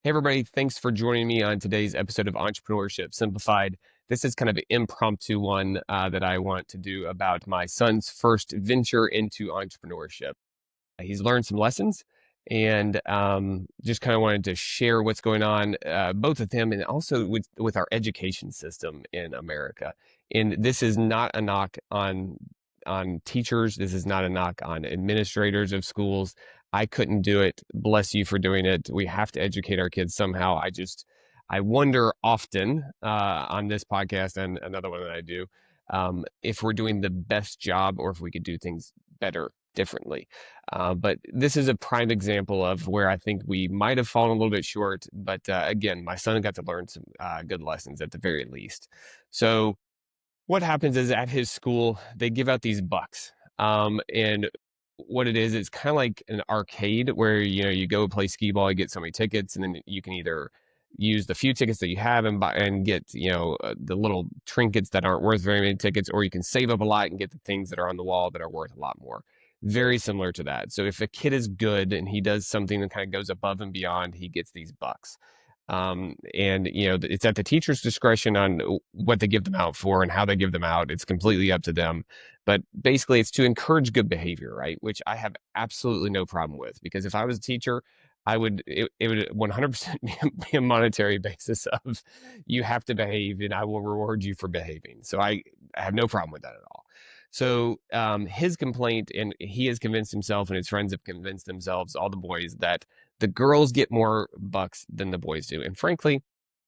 Hey, everybody. Thanks for joining me on today's episode of Entrepreneurship Simplified. This is kind of an impromptu one that I want to do about my son's first venture into entrepreneurship. He's learned some lessons and just kind of wanted to share what's going on, both with him and also with our education system in America. And this is not a knock on teachers. This is not a knock on administrators of schools. I couldn't do it. Bless you for doing it. We have to educate our kids somehow. I wonder often on this podcast and another one that I do, if we're doing the best job or if we could do things better, differently. But this is a prime example of where I think we might have fallen a little bit short. But again, my son got to learn some good lessons at the very least. So what happens is at his school, they give out these bucks. And what it is, it's kind of like an arcade where, you go play skee ball, you get so many tickets, and then you can either use the few tickets that you have and buy and get, the little trinkets that aren't worth very many tickets, or you can save up a lot and get the things that are on the wall that are worth a lot more. Very similar to that. So if a kid is good and he does something that kind of goes above and beyond, he gets these bucks. And it's at the teacher's discretion on what they give them out for and how they give them out. It's completely up to them. But basically, it's to encourage good behavior, right? Which I have absolutely no problem with, because if I was a teacher, it would 100% be a monetary basis of you have to behave and I will reward you for behaving. So I have no problem with that at all. So his complaint, and he has convinced himself and his friends have convinced themselves, all the boys, that the girls get more bucks than the boys do. And frankly,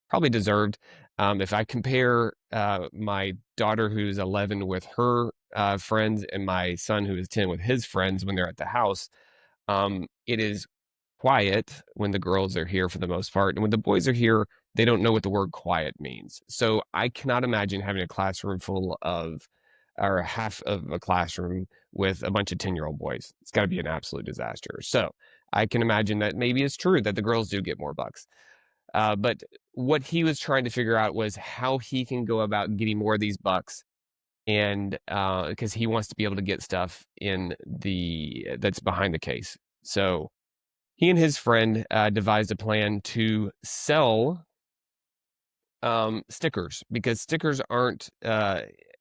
probably deserved. If I compare my daughter who's 11 with her friends and my son who is 10 with his friends when they're at the house, it is quiet when the girls are here for the most part. And when the boys are here, they don't know what the word quiet means. So I cannot imagine having a classroom full of, or half of a classroom with a bunch of 10-year-old boys. It's got to be an absolute disaster. So I can imagine that maybe it's true that the girls do get more bucks. But what he was trying to figure out was how he can go about getting more of these bucks, and because he wants to be able to get stuff in that's behind the case. So he and his friend devised a plan to sell stickers, because stickers aren't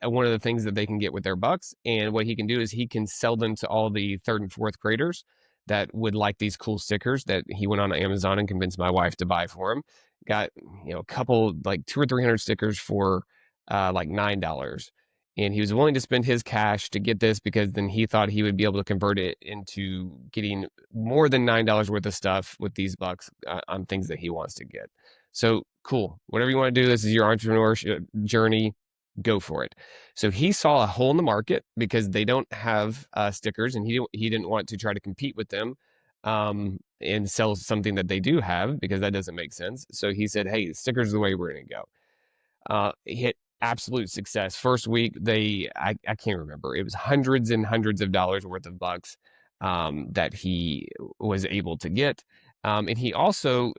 one of the things that they can get with their bucks. And what he can do is he can sell them to all the third and fourth graders that would like these cool stickers that he went on Amazon and convinced my wife to buy for him. Got, a couple, like 200 or 300 stickers for like $9. And he was willing to spend his cash to get this, because then he thought he would be able to convert it into getting more than $9 worth of stuff with these bucks on things that he wants to get. So cool. Whatever you want to do, this is your entrepreneurship journey. Go for it. So he saw a hole in the market because they don't have stickers, and he didn't want to try to compete with them and sell something that they do have, because that doesn't make sense. So he said, "Hey, stickers are the way we're going to go." Hit absolute success. First week, I can't remember. It was hundreds and hundreds of dollars worth of bucks that he was able to get. And he also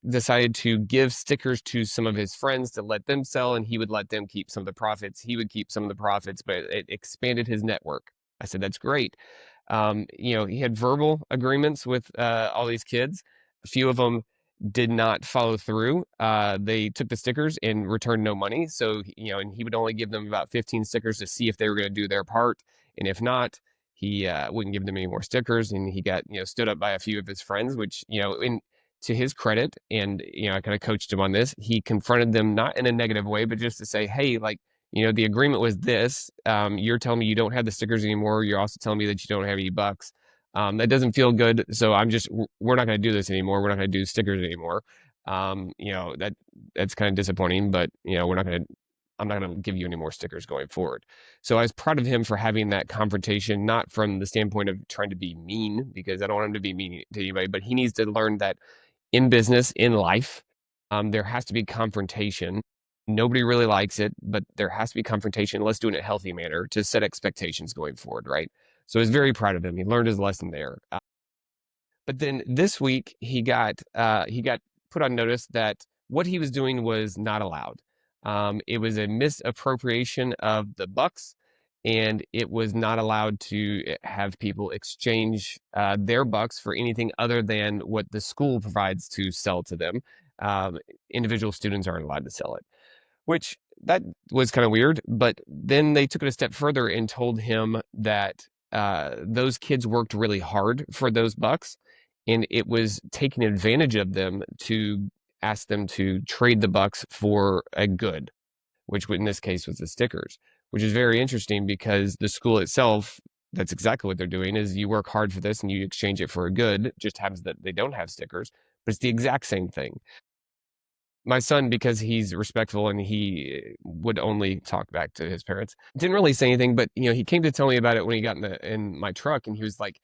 decided to give stickers to some of his friends to let them sell, and he would let them keep some of the profits. He would keep some of the profits, but it expanded his network. I said, that's great. He had verbal agreements with all these kids. A few of them did not follow through. They took the stickers and returned no money. So, and he would only give them about 15 stickers to see if they were going to do their part. And if not, he wouldn't give them any more stickers. And he got, stood up by a few of his friends, which, to his credit, and, I kind of coached him on this. He confronted them not in a negative way, but just to say, hey, like, the agreement was this. You're telling me you don't have the stickers anymore. You're also telling me that you don't have any bucks. That doesn't feel good. So we're not going to do this anymore. We're not going to do stickers anymore. That's kind of disappointing, but I'm not going to give you any more stickers going forward. So I was proud of him for having that confrontation, not from the standpoint of trying to be mean, because I don't want him to be mean to anybody, but he needs to learn that in business, in life, there has to be confrontation. Nobody really likes it, but there has to be confrontation. Let's do it in a healthy manner to set expectations going forward, right? So I was very proud of him. He learned his lesson there. But then this week he got put on notice that what he was doing was not allowed. It was a misappropriation of the bucks, and it was not allowed to have people exchange their bucks for anything other than what the school provides to sell to them. Individual students aren't allowed to sell it, which that was kind of weird. But then they took it a step further and told him that those kids worked really hard for those bucks, and it was taking advantage of them to ask them to trade the bucks for a good, which in this case was the stickers, which is very interesting because the school itself, that's exactly what they're doing, is you work hard for this and you exchange it for a good. It just happens that they don't have stickers, but it's the exact same thing. My son, because he's respectful and he would only talk back to his parents, didn't really say anything, but he came to tell me about it when he got in my truck, and he was like,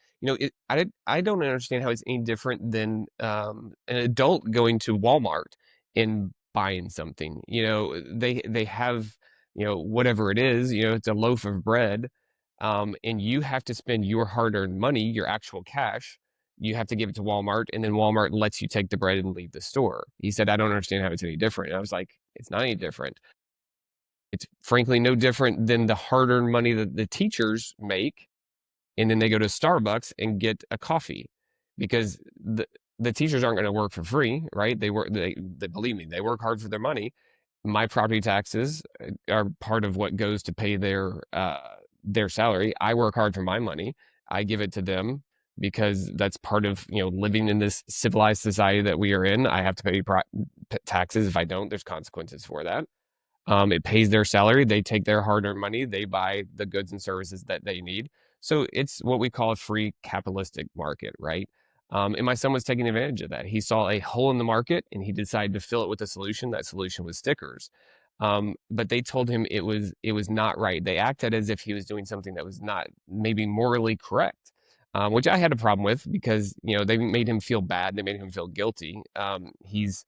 I don't understand how it's any different than an adult going to Walmart and buying something. They have whatever it is, it's a loaf of bread, and you have to spend your hard-earned money, your actual cash, you have to give it to Walmart, and then Walmart lets you take the bread and leave the store. He said, I don't understand how it's any different. And I was like, it's not any different. It's frankly no different than the hard-earned money that the teachers make, and then they go to Starbucks and get a coffee, because the teachers aren't going to work for free, right? They believe me, they work hard for their money. My property taxes are part of what goes to pay their salary. I work hard for my money. I give it to them because that's part of living in this civilized society that we are in. I have to pay taxes. If I don't, there's consequences for that. It pays their salary. They take their hard-earned money. They buy the goods and services that they need. So it's what we call a free capitalistic market, right? And my son was taking advantage of that. He saw a hole in the market and he decided to fill it with a solution. That solution was stickers. But they told him it was not right. They acted as if he was doing something that was not maybe morally correct, which I had a problem with because they made him feel bad. They made him feel guilty. He's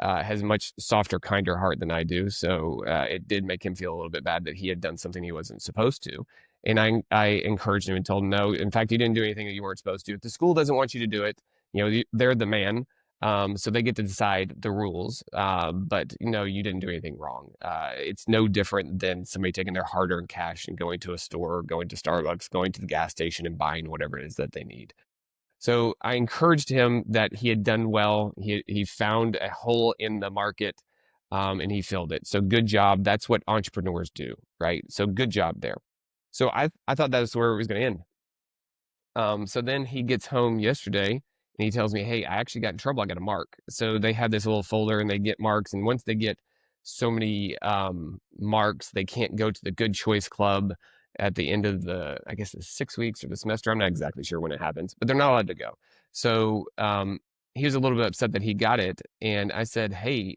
has a much softer, kinder heart than I do. So it did make him feel a little bit bad that he had done something he wasn't supposed to. And I encouraged him and told him, no, in fact, you didn't do anything that you weren't supposed to. If the school doesn't want you to do it, they're the man. So they get to decide the rules. But you didn't do anything wrong. It's no different than somebody taking their hard-earned cash and going to a store, going to Starbucks, going to the gas station and buying whatever it is that they need. So I encouraged him that he had done well. He found a hole in the market, and he filled it. So good job. That's what entrepreneurs do, right? So good job there. So I thought that was where it was going to end. So then he gets home yesterday and he tells me, hey, I actually got in trouble. I got a mark. So they have this little folder and they get marks. And once they get so many marks, they can't go to the Good Choice Club at the end of I guess, the 6 weeks of the semester. I'm not exactly sure when it happens, but they're not allowed to go. So he was a little bit upset that he got it. And I said, hey,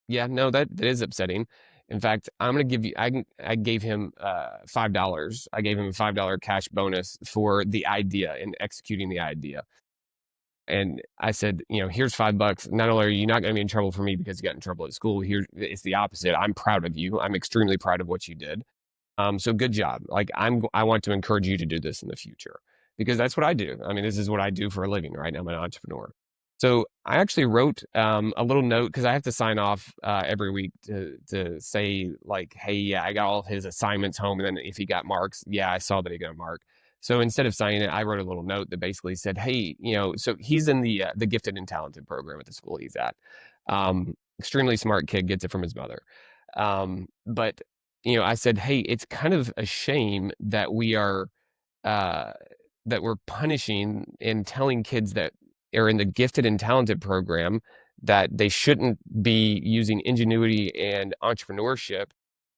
yeah, no, that is upsetting. In fact, I'm going to give you, I gave him $5. I gave him a $5 cash bonus for the idea and executing the idea. And I said, here's $5. Not only are you not going to be in trouble for me because you got in trouble at school, here it's the opposite. I'm proud of you. I'm extremely proud of what you did. So good job. Like I want to encourage you to do this in the future because that's what I do. I mean, this is what I do for a living, right? I'm an entrepreneur. So I actually wrote a little note because I have to sign off every week to say like, hey, yeah, I got all of his assignments home, and then if he got marks, yeah, I saw that he got a mark. So instead of signing it, I wrote a little note that basically said, hey, so he's in the gifted and talented program at the school he's at. Extremely smart kid, gets it from his mother. But I said, hey, it's kind of a shame that uh, we're punishing and telling kids that are in the gifted and talented program that they shouldn't be using ingenuity and entrepreneurship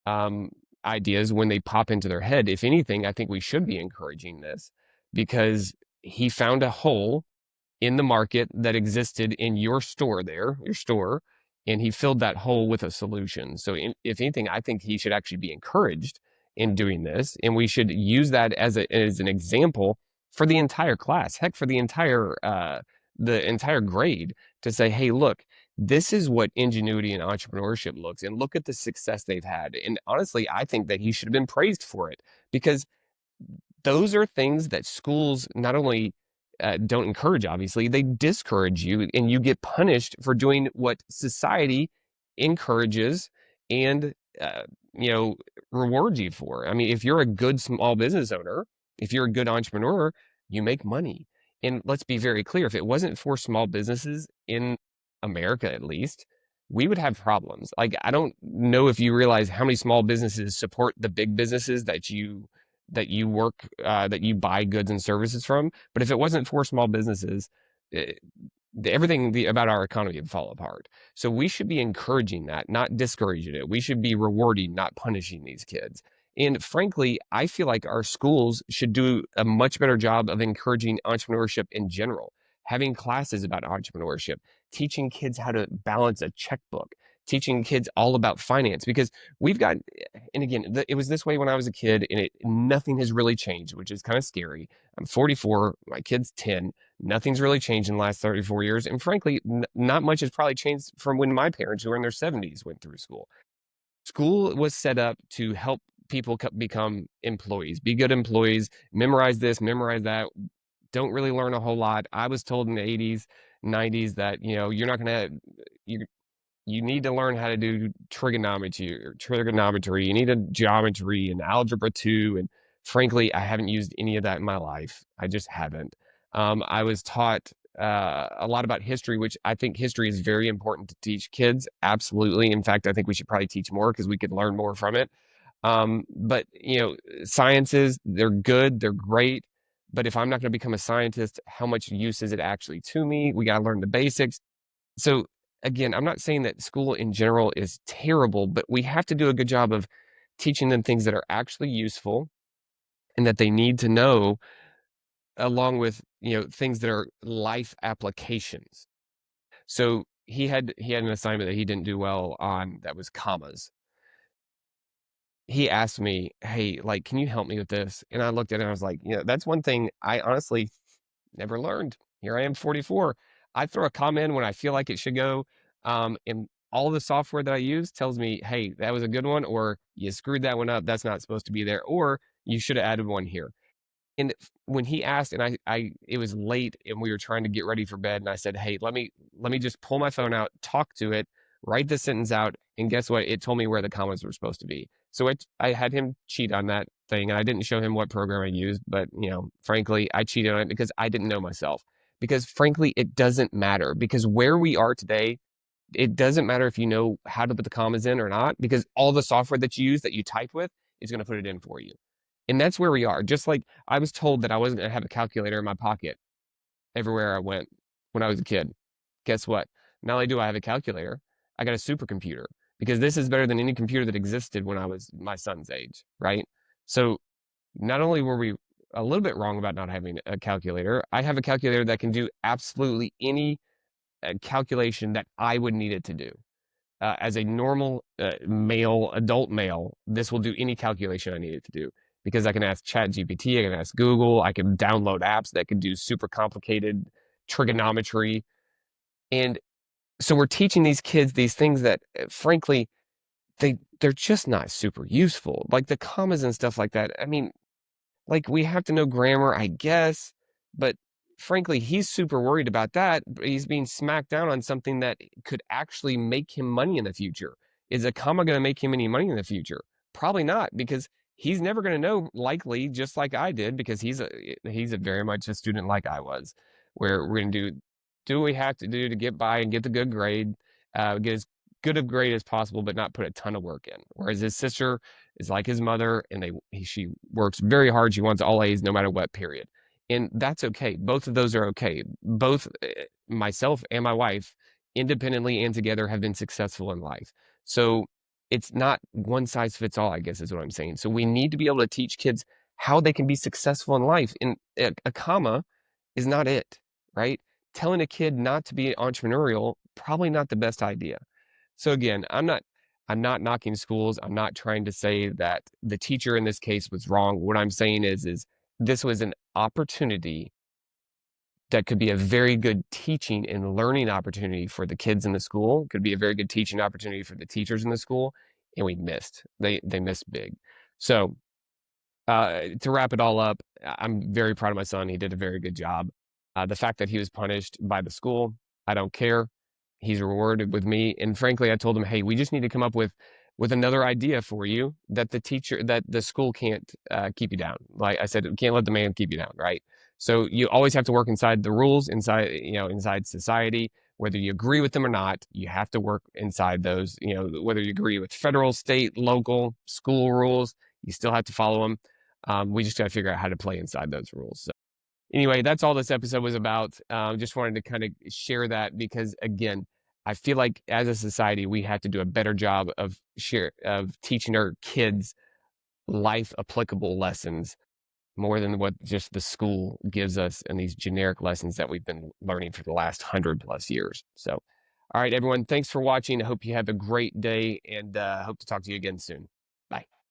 um, ideas when they pop into their head. If anything, I think we should be encouraging this because he found a hole in the market that existed in your store, and he filled that hole with a solution. So, if anything, I think he should actually be encouraged in doing this, and we should use that as an example for the entire class, heck, for the entire grade, to say, hey, look, this is what ingenuity and entrepreneurship looks, and look at the success they've had. And honestly, I think that he should have been praised for it because those are things that schools not only don't encourage, obviously, they discourage you, and you get punished for doing what society encourages and, uh, you know, reward you for. I mean, if you're a good small business owner, if you're a good entrepreneur, you make money. And let's be very clear, if it wasn't for small businesses in America, at least, we would have problems. Like, I don't know if you realize how many small businesses support the big businesses that you buy goods and services from. But if it wasn't for small businesses, eh, about our economy would fall apart. So we should be encouraging that, not discouraging it. We should be rewarding, not punishing these kids. And frankly, I feel like our schools should do a much better job of encouraging entrepreneurship in general, having classes about entrepreneurship, teaching kids how to balance a checkbook, teaching kids all about finance. Because we've got, and again, it was this way when I was a kid, and nothing has really changed, which is kind of scary. I'm 44, my kid's 10. Nothing's really changed in the last 34 years. And frankly, not much has probably changed from when my parents, who were in their 70s, went through school. School was set up to help people become employees, be good employees, memorize this, memorize that. Don't really learn a whole lot. I was told in the 80s, 90s that, you're not going to, you need to learn how to do trigonometry. You need a geometry and algebra 2. And frankly, I haven't used any of that in my life. I just haven't. I was taught a lot about history, which I think history is very important to teach kids. Absolutely. In fact, I think we should probably teach more because we could learn more from it. But sciences, they're good, they're great. But if I'm not going to become a scientist, how much use is it actually to me? We got to learn the basics. So again, I'm not saying that school in general is terrible, but we have to do a good job of teaching them things that are actually useful and that they need to know, along with, things that are life applications. So he had an assignment that he didn't do well on, that was commas. He asked me, "Hey, like, can you help me with this?" And I looked at it and I was like, that's one thing I honestly never learned. Here I am, 44. I throw a comment in when I feel like it should go. And all the software that I use tells me, hey, that was a good one, or you screwed that one up. That's not supposed to be there, or you should have added one here. And when he asked, and it was late and we were trying to get ready for bed, and I said, "Hey, let me just pull my phone out, talk to it, write the sentence out." And guess what? It told me where the commas were supposed to be. So I had him cheat on that thing, and I didn't show him what program I used, but frankly, I cheated on it because I didn't know myself. Because frankly, it doesn't matter, because where we are today, it doesn't matter if you know how to put the commas in or not, because all the software that you use, that you type with, is going to put it in for you. And that's where we are. Just like I was told that I wasn't going to have a calculator in my pocket everywhere I went when I was a kid. Guess what? Not only do I have a calculator, I got a supercomputer, because this is better than any computer that existed when I was my son's age, right? So not only were we a little bit wrong about not having a calculator, I have a calculator that can do absolutely any calculation that I would need it to do. As a normal adult male, this will do any calculation I need it to do, because I can ask ChatGPT, I can ask Google, I can download apps that can do super complicated trigonometry. And so we're teaching these kids these things that, frankly, they're just not super useful. Like the commas and stuff like that. I mean, like, we have to know grammar, I guess, but frankly, he's super worried about that. But he's being smacked down on something that could actually make him money in the future. Is a comma going to make him any money in the future? Probably not, because he's never going to know, likely, just like I did, because he's a very much a student like I was, where we're going to do what we have to do to get by and get the good grade, get as good a grade as possible, but not put a ton of work in. Whereas his sister is like his mother, and she works very hard. She wants all A's no matter what, period. And that's okay. Both of those are okay. Both myself and my wife, independently and together, have been successful in life. So it's not one size fits all, I guess, is what I'm saying. So we need to be able to teach kids how they can be successful in life. And a comma is not it, right? Telling a kid not to be entrepreneurial, probably not the best idea. So again, I'm not knocking schools. I'm not trying to say that the teacher in this case was wrong. What I'm saying is this was an opportunity that could be a very good teaching and learning opportunity for the kids in the school, could be a very good teaching opportunity for the teachers in the school, and we missed. They missed big. So to wrap it all up, I'm very proud of my son. He did a very good job. The fact that he was punished by the school, I don't care. He's rewarded with me. And frankly, I told him, hey, we just need to come up with with another idea for you that the school can't keep you down. Like I said, can't let the man keep you down, right? So you always have to work inside the rules, inside society, whether you agree with them or not. You have to work inside those, whether you agree with federal, state, local, school rules, you still have to follow them. We just got to figure out how to play inside those rules. So anyway, that's all this episode was about. Just wanted to kind of share that because, again, I feel like as a society, we have to do a better job of teaching our kids life applicable lessons more than what just the school gives us and these generic lessons that we've been learning for the last 100+ years. So, all right, everyone, thanks for watching. I hope you have a great day and hope to talk to you again soon.